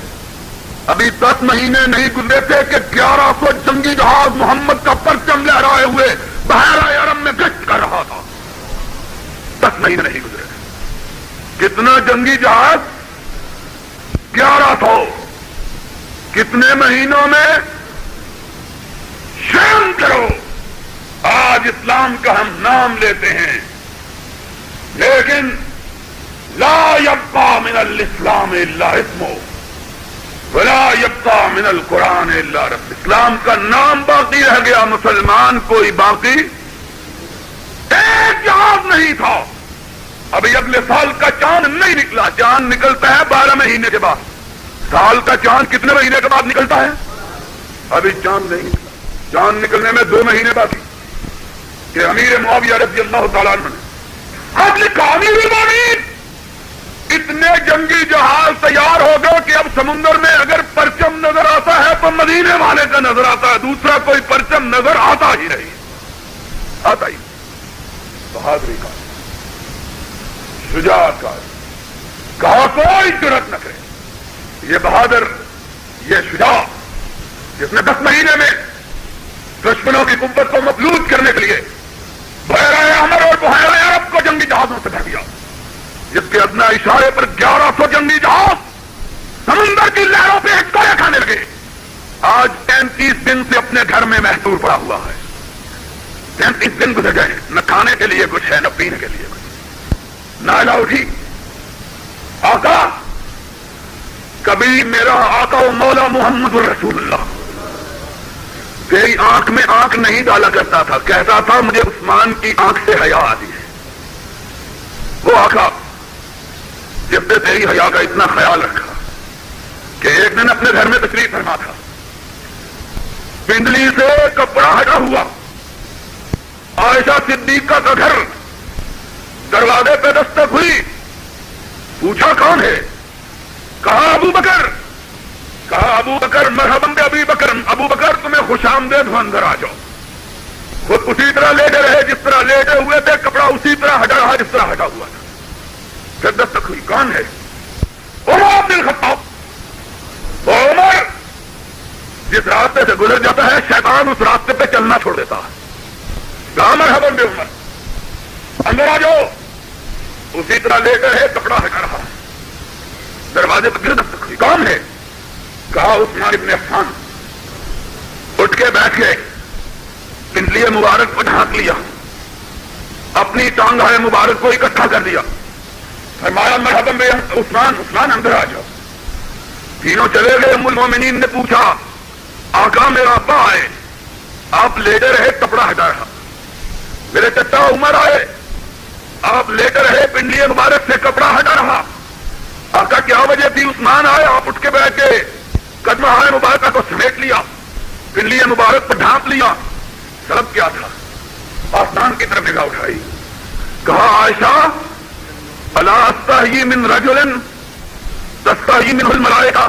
ابھی 10 مہینے نہیں گزرے تھے کہ 1100 جنگی جہاز محمد کا پرچم لہرائے ہوئے بحیرہ عرب میں گشت کر رہا تھا، 10 مہینے نہیں گزرے تھے۔ کتنا جنگی جہاز؟ 1100۔ کتنے مہینوں میں؟ شرم کرو، آج اسلام کا ہم نام لیتے ہیں لیکن لا يبقى من الاسلام الا اسمه ولا يبقى من القرآن الا رب، اسلام کا نام باقی رہ گیا، مسلمان کوئی باقی ایک جہاز نہیں تھا۔ ابھی اگلے سال کا چاند نہیں نکلا، چاند نکلتا ہے 12 مہینے کے بعد، سال کا چاند کتنے مہینے کے بعد نکلتا ہے؟ ابھی چاند نہیں نکلا، چاند نکلنے میں 2 مہینے باقی کہ امیر معاویہ رضی اللہ تعالیٰ عنہ نے خط لکھا، امیر المومنین اتنے جنگی جہاز تیار ہو گئے کہ اب سمندر میں اگر پرچم نظر آتا ہے تو مدینے والے کا نظر آتا ہے، دوسرا کوئی پرچم نظر آتا ہی نہیں، آتا ہی۔ بہادری کا، شجاعت کا، کہا کوئی جرأت نہ کرے، یہ بہادر، یہ شجاع جس نے 10 مہینے میں دشمنوں کی قوت کو مفلوج کرنے کے لیے بحیرہ عمر اور بحیرہ عرب کو جنگی جہازوں سے بھر دیا، جس کے ادنا اشارے پر 1100 جنگی جہاز سمندر کی لہروں پہ ہچکوڑے کھانے لگے، آج 33 دن سے اپنے گھر میں محصور پڑا ہوا ہے، 33 دن گزر گئے، نہ کھانے کے لیے کچھ ہے نہ پینے کے لیے کچھ۔ نائلہ اٹھی، آقا، کبھی میرا آقا و مولا محمد الرسول اللہ تیری آنکھ میں آنکھ نہیں ڈالا کرتا تھا، کہتا تھا مجھے عثمان کی آنکھ سے حیا آتی ہے۔ وہ آقا جب سے تیری حیا کا اتنا خیال رکھا کہ ایک دن اپنے گھر میں تشریف فرما تھا، پنڈلی سے کپڑا ہٹا ہوا، عائشہ صدیقہ کا گھر، دروازے پہ دستک ہوئی، پوچھا کون ہے؟ کہا ابو بکر، کہا ابو بکر مرحبا ابی بکر، ابو بکر تمہیں خوش آمدید ہو، اندر آ جاؤ۔ خود اسی طرح لیٹے رہے جس طرح لیٹے ہوئے تھے، کپڑا اسی طرح ہٹا رہا جس طرح ہٹا ہوا تھا۔ پھر دستک ہوئی، کون ہے؟ عمر بن الخطاب۔ وہ عمر جس راستے سے گزر جاتا ہے شیطان اس راستے پہ چلنا چھوڑ دیتا ہے۔ کہا مرحبا بے عمر، اندر آ جاؤ۔ اسی طرح لیٹے رہے، کپڑا ہٹا رہا، دروازے پر پھر دستک ہوئی، کون ہے؟ کہا عثمان ابن عفان۔ اٹھ کے بیٹھ گئے، پنڈلی مبارک کو ڈھانک لیا، اپنی ٹانگیں مبارک کو اکٹھا کر دیا، فرمایا مرحبا بے عثمان، عثمان اندر آ جاؤ۔ تینوں چلے گئے. ام المومنین نے پوچھا آقا میرا ابا آئے, آپ لیٹے رہے کپڑا ہٹا رہا. میرے چچا عمر آئے, آپ لیٹے رہے پنڈلی مبارک سے کپڑا ہٹا رہا. آقا کیا وجہ تھی؟ عثمان آئے, آپ اٹھ کے بیٹھ کے قدمہ مبارکہ کو سمیٹ لیا, پنڈلی مبارک پر ڈھانپ لیا. سبب کیا تھا؟ آسمان کی طرف نگاہ اٹھائی, کہا عائشہ الا استحیی من رجل تستحیی منہ الملائکہ,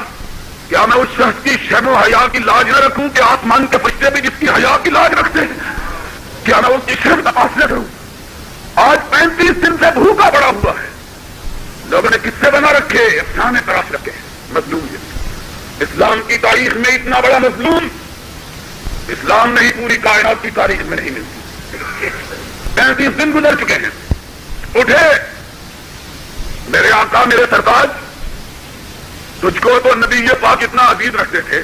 کیا میں اس شخص کی شرم و حیا کی لاج نہ رکھوں کہ آسمان کے فرشتے بھی جس کی حیا کی لاج رکھتے ہیں؟ کیا میں اس کی شرم تپاس نہ کروں؟ آج 35 دن سے بھوکا پڑا ہوا ہے, لوگوں نے قصے بنا رکھے, افسانے تراش رکھے. مظلوم ہے. اسلام کی تاریخ میں اتنا بڑا مظلوم اسلام نہیں پوری کائنات کی تاریخ میں نہیں ملتی. 35 دن گزر چکے ہیں. اٹھے میرے آقا میرے سرتاج, تجھ کو تو نبی پاک اتنا عزیز رکھتے تھے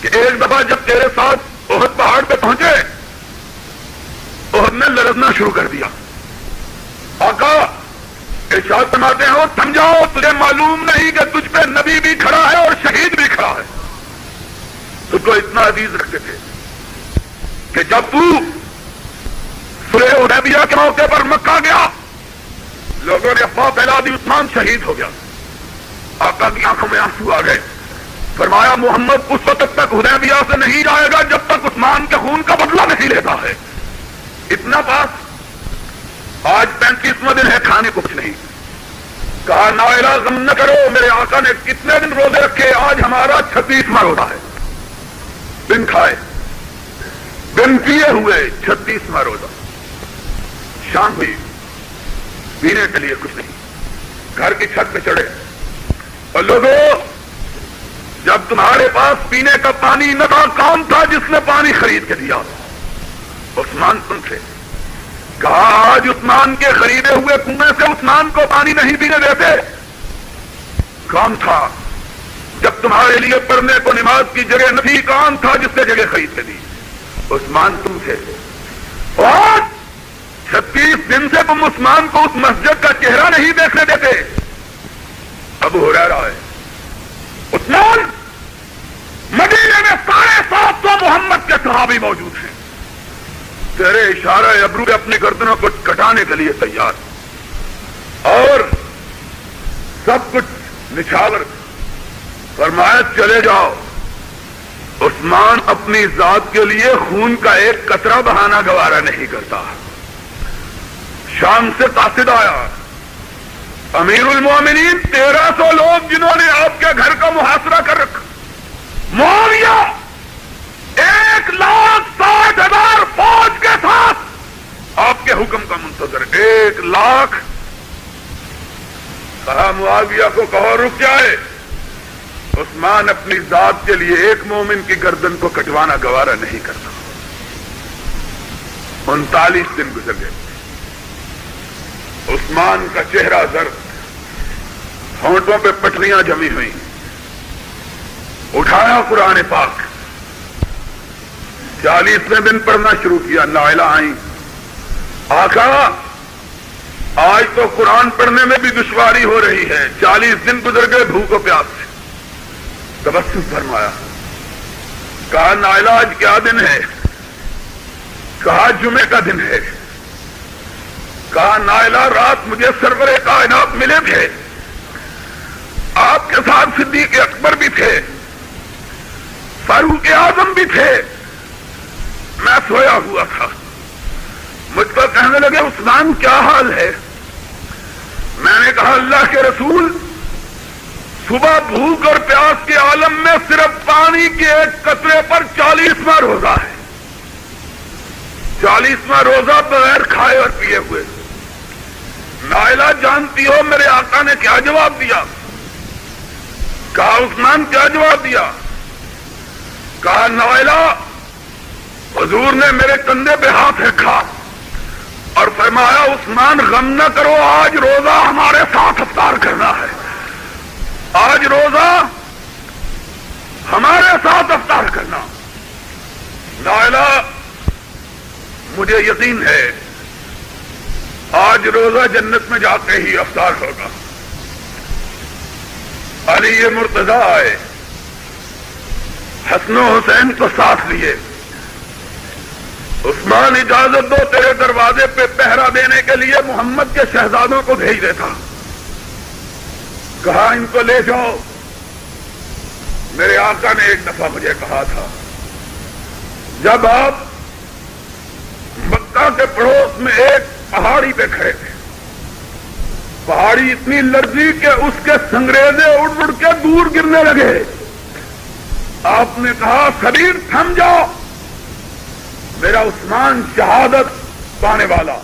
کہ ایک دفعہ جب تیرے ساتھ احد پہاڑ پہ پہنچے, احد نے لرزنا شروع کر دیا. آقا ارشاد فرماتے ہیں تھم جاؤ, تجھے معلوم نہیں کہ تجھ پہ نبی بھی کھڑا ہے اور شہید بھی کھڑا ہے. تجھ کو اتنا عزیز رکھتے تھے کہ جب تو صلح حدیبیہ کے موقع پر مکہ گیا, لوگوں نے افواہ پھیلا دی عثمان شہید ہو گیا. آقا کی آنکھوں میں آنسو آ گئے. فرمایا محمد اس وقت تک حدیبیہ سے نہیں جائے گا جب تک عثمان کے خون کا بدلہ نہیں لیتا ہے. اتنا پاس. آج 35واں دن ہے, کھانے کچھ نہیں. کہا نائلہ غم نہ کرو, میرے آقا نے کتنے دن روزے رکھے, آج ہمارا 36واں روزہ ہے. بن کھائے بن پیے ہوئے 36واں روزہ. شام ہوئی, پینے کے لیے کچھ نہیں. گھر کی چھت پہ چڑھے اور لوگوں جب تمہارے پاس پینے کا پانی نہ تھا, کون تھا جس نے پانی خرید کے دیا؟ عثمان تم تھے. کہا آج عثمان کے خریدے ہوئے کنویں سے عثمان کو پانی نہیں پینے دیتے. کون تھا جب تمہارے لیے پڑھنے کو نماز کی جگہ نہ تھی, کون تھا جس نے جگہ خرید کے دی؟ عثمان تم تھے. اور 36 دن سے تم عثمان کو اس مسجد کا چہرہ نہیں دیکھنے دیتے. ابو ہریرہ ہے. عثمان مدینے میں 750 محمد کے صحابی موجود ہیں, تیرے اشارہ ابرو پہ اپنی گردنوں کو کٹانے کے لیے تیار, اور سب کچھ نچھاور. فرمایا چلے جاؤ. عثمان اپنی ذات کے لیے خون کا ایک قطرہ بہانا گوارا نہیں کرتا. شام سے قاصد آیا, امیر المومنین 1300 لوگ جنہوں نے آپ کے گھر کا محاصرہ کر رکھا. معاویہ 1,60,000 فوج کے ساتھ آپ کے حکم کا منتظر. 1 لاکھ. کہا معاویہ کو کہو رک جائے. عثمان اپنی ذات کے لیے ایک مومن کی گردن کو کٹوانا گوارا نہیں کرتا. 39 دن گزر گئے. عثمان کا چہرہ زرد, ہونٹوں پہ پٹریاں جمی ہوئی. اٹھایا قرآن پاک, 40ویں دن پڑھنا شروع کیا. نائلہ آئیں, آقا آج تو قرآن پڑھنے میں بھی دشواری ہو رہی ہے. 40 دن گزر گئے بھوک و پیاس سے. تبسم فرمایا. کہا نائلہ آج کیا دن ہے؟ کہا جمعے کا دن ہے. کہا نائلہ رات مجھے سرور کائنات ملے تھے, آپ کے ساتھ صدیق اکبر بھی تھے, فاروق اعظم بھی تھے. میں سویا ہوا تھا. مجھ پر کہنے لگے عثمان کیا حال ہے؟ میں نے کہا اللہ کے رسول, صبح بھوک اور پیاس کے عالم میں صرف پانی کے ایک قطرے پر 40واں روزہ ہے. 40واں روزہ بغیر کھائے اور پیے ہوئے. نائلہ جانتی ہو میرے آقا نے کیا جواب دیا؟ کہا عثمان کیا جواب دیا؟ کہا نائلہ حضور نے میرے کندھے پہ ہاتھ رکھا اور فرمایا عثمان غم نہ کرو, آج روزہ ہمارے ساتھ افطار کرنا ہے. آج روزہ ہمارے ساتھ افطار کرنا. نائلہ مجھے یقین ہے آج روزہ جنت میں جا کے ہی افطار ہوگا. علی مرتضیٰ آئے، حسن و حسین کو ساتھ لیے، عثمان اجازت دو تیرے دروازے پہ پہرا دینے کے لیے محمد کے شہزادوں کو بھیج دیتا۔ کہا ان کو لے جاؤ۔ میرے آقا نے ایک دفعہ مجھے کہا تھا، جب آپ مکہ کے پڑوس میں ایک پہاڑی پہ کھڑے تھے، پہاڑی اتنی لرزی کہ اس کے سنگریزے اڑ اڑ کے دور گرنے لگے، آپ نے کہا خبیر تھم جاؤ، میرا عثمان شہادت پانے والا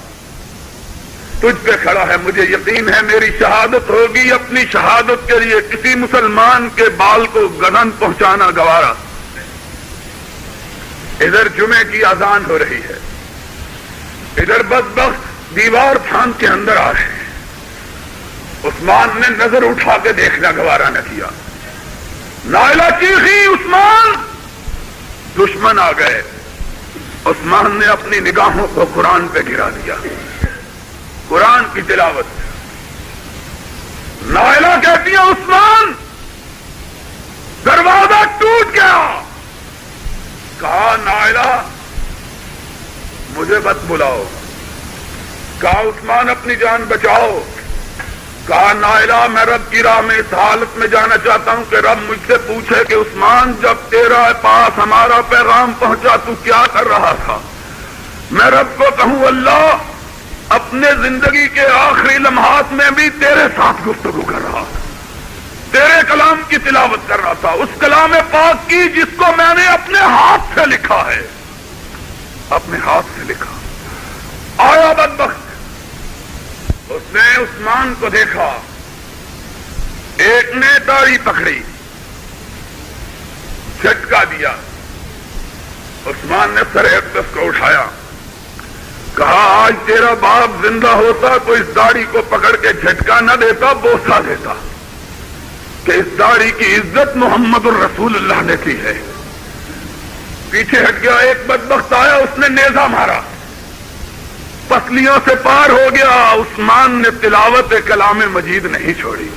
تجھ پہ کھڑا ہے، مجھے یقین ہے میری شہادت ہوگی، اپنی شہادت کے لیے کسی مسلمان کے بال کو گردن پہنچانا گوارا۔ ادھر جمعے کی اذان ہو رہی ہے، ادھر بدبخت دیوار پھاند کے اندر آ رہے ہیں، عثمان نے نظر اٹھا کے دیکھنا گوارا نہ کیا، نائلہ چیخی عثمان، دشمن آ گئے۔ عثمان نے اپنی نگاہوں کو قرآن پہ گرا دیا، قرآن کی تلاوت۔ نائلہ کہتی ہے عثمان دروازہ ٹوٹ گیا۔ کہا نائلہ مجھے مت بلاؤ، کہا عثمان اپنی جان بچاؤ، کہا نائلہ میں رب کی راہ میں اس حالت میں جانا چاہتا ہوں کہ رب مجھ سے پوچھے کہ عثمان جب تیرا پاس ہمارا پیغام پہنچا تو کیا کر رہا تھا؟ میں رب کو کہوں اللہ اپنے زندگی کے آخری لمحات میں بھی تیرے ساتھ گفتگو کر رہا تھا، تیرے کلام کی تلاوت کر رہا تھا، اس کلام پاک کی جس کو میں نے اپنے ہاتھ سے لکھا ہے، اپنے ہاتھ سے لکھا۔ آیا بدبخت، اس نے عثمان کو دیکھا، ایک نے داڑھی پکڑی، جھٹکا دیا، عثمان نے سر اقدس کو اٹھایا، کہا آج تیرا باپ زندہ ہوتا تو اس داڑھی کو پکڑ کے جھٹکا نہ دیتا، بوسہ دیتا کہ اس داڑھی کی عزت محمد الرسول اللہ نے کی ہے۔ پیچھے ہٹ گیا، ایک بدبخت آیا، اس نے نیزہ مارا، پسلیوں سے پار ہو گیا۔ عثمان نے تلاوت کلام مجید نہیں چھوڑی،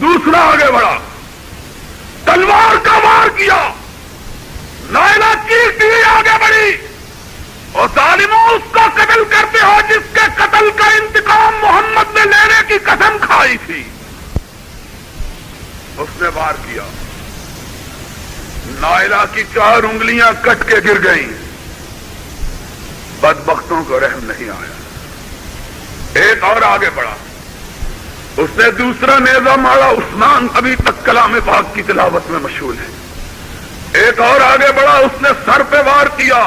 دوسرا آگے بڑھا، تلوار کا وار کیا، نائلہ چیختی ہوئی آگے بڑھی، اور ظالموں اس کو قتل کرتے ہو جس کے قتل کا انتقام محمد نے لینے کی قسم کھائی تھی۔ اس نے وار کیا، نائلہ کی 4 انگلیاں کٹ کے گر گئیں، بدبختوں کو رحم نہیں آیا۔ ایک اور آگے بڑھا، اس نے دوسرا نیزہ مارا، عثمان ابھی تک کلام پاک کی تلاوت میں مشغول ہے۔ ایک اور آگے بڑھا، اس نے سر پہ وار کیا،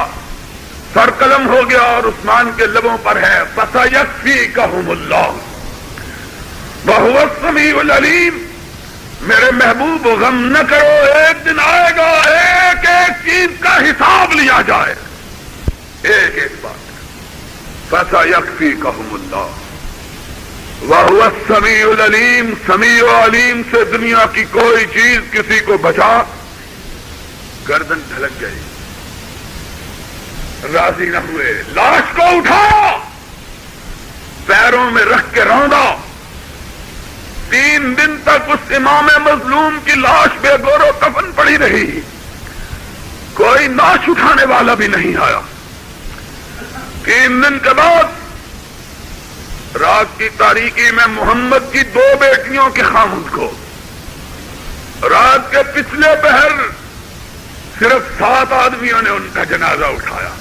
سر قلم ہو گیا، اور عثمان کے لبوں پر ہے فَسَيَكْفِيكَهُمُ اللَّهُ وَهُوَ السَّمِيعُ الْعَلِيمُ۔ میرے محبوب غم نہ کرو، ایک دن آئے گا ایک ایک چیز کا حساب لیا جائے، ایک ایک بات۔ فَسَيَكْفِيكَهُمُ اللَّهُ وَهُوَ السَّمِيعُ الْعَلِيمُ۔ سمیع و علیم سے دنیا کی کوئی چیز کسی کو بچا، گردن ڈھلک گئی، راضی نہ ہوئے، لاش کو اٹھایا، پیروں میں رکھ کے روندا۔ 3 دن تک اس امام مظلوم کی لاش بے گور و کفن پڑی رہی، کوئی لاش اٹھانے والا بھی نہیں آیا۔ 3 دن کے بعد رات کی تاریکی میں محمد کی 2 بیٹیوں کے خامد کو رات کے پچھلے پہر صرف 7 آدمیوں نے ان کا جنازہ اٹھایا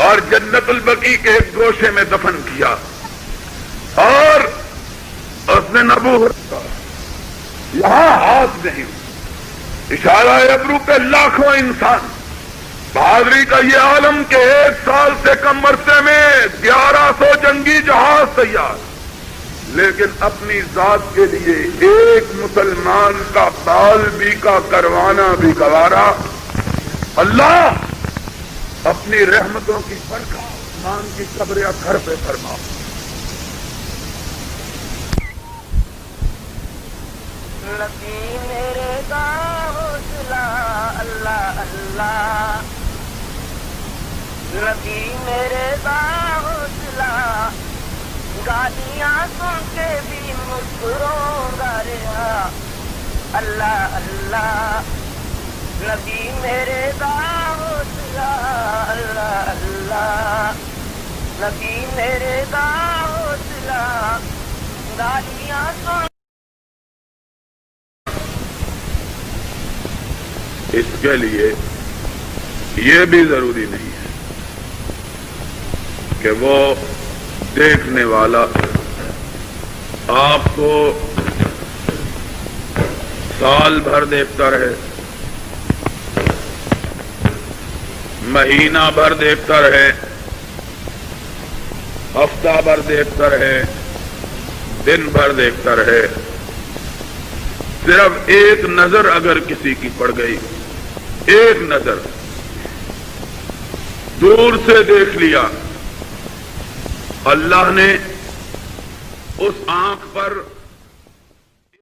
اور جنت البقیع کے ایک گوشے میں دفن کیا، اور اس نے نبوت یہاں ہاتھ نہیں، اشارہ ابرو پہ لاکھوں انسان، بہادری کا یہ عالم کہ 1 سال سے کم عرصے میں 1100 جنگی جہاز تیار، لیکن اپنی ذات کے لیے ایک مسلمان کا بال بھی کا کروانا بھی گوارا۔ اللہ اپنی رحمتوں کی برکت عثمان کی قبر اطہر پہ فرما۔ نبی میرے کا حوصلہ اللہ اللہ، نبی میرے کا حوصلہ گالیاں سن کے بھی مسکراؤں گا رہا اللہ اللہ نبی میرے دا حوصلہ اللہ اللہ نبی میرے دا حوصلہ گالیاں سن اس کے لیے یہ بھی ضروری نہیں ہے کہ وہ دیکھنے والا آپ کو سال بھر دیکھتا رہے، مہینہ بھر دیکھتا رہے، ہفتہ بھر دیکھتا رہے، دن بھر دیکھتا رہے۔ صرف ایک نظر اگر کسی کی پڑ گئی، ایک نظر دور سے دیکھ لیا، اللہ نے اس آنکھ پر